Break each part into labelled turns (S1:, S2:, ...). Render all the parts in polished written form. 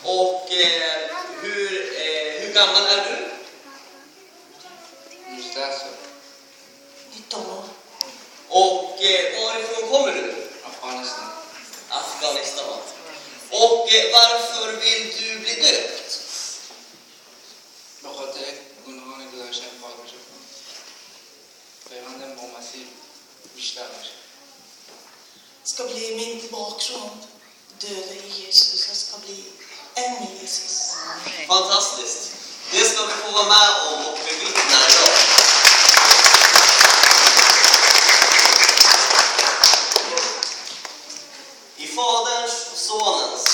S1: Och hur gammal är du?
S2: Just det, så.
S3: 19 år.
S1: Och varifrån kommer du?
S2: Afghanistan.
S1: Afghanistan. Och varför vill du bli döpt?
S2: بخاطر گناهانی که داشتم پاک بشه. پیوندم با مسیح بیشتر بشه.
S3: Ska bli min bakgrund. Döda i Jesus. Jag ska bli en med Jesus.
S1: Fantastiskt. Det ska vi få vara med om och bevittna idag. I Faderns, Sonens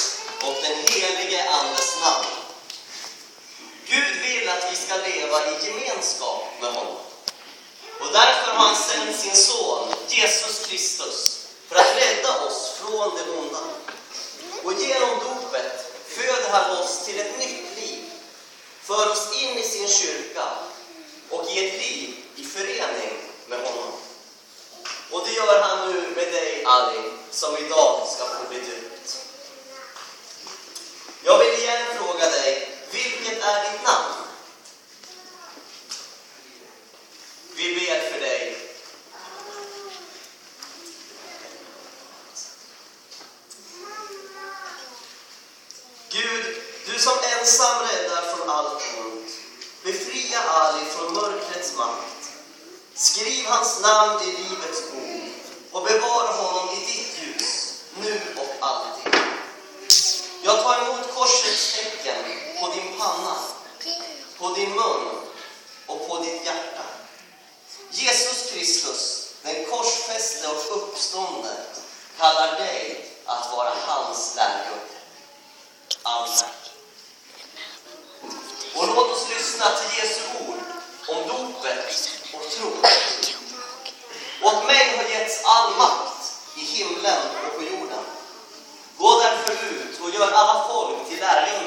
S1: och den helige Andes namn. Gud vill att vi ska leva i gemenskap med honom. Och därför har han sänt sin son, Jesus Kristus, för att rädda oss från det onda. Och genom dopet föder han oss till ett nytt liv, för oss in i sin kyrka och i ett liv i förening med honom. Och det gör han nu med dig, Ali, som idag ska få bli döpt. Jag vill igen fråga dig, vilket är ditt namn? Vi ber för dig. Gud, du som ensam räddar från allt ont, befria Ali från mörkrets makt. Skriv hans namn i livets bok och bevara honom i ditt ljus, nu och alltid. Jag tar emot korsets tecken på din panna, på din mun och på ditt hjärta. Jesus Kristus, den korsfäste och uppståndne, kallar dig att vara hans lärjunge. Amen. Och låt oss lyssna till Jesu ord om dopet och tro. Åt mig har getts all makt i himlen och på jorden. Gå därför ut och gör alla folk till lärjungar.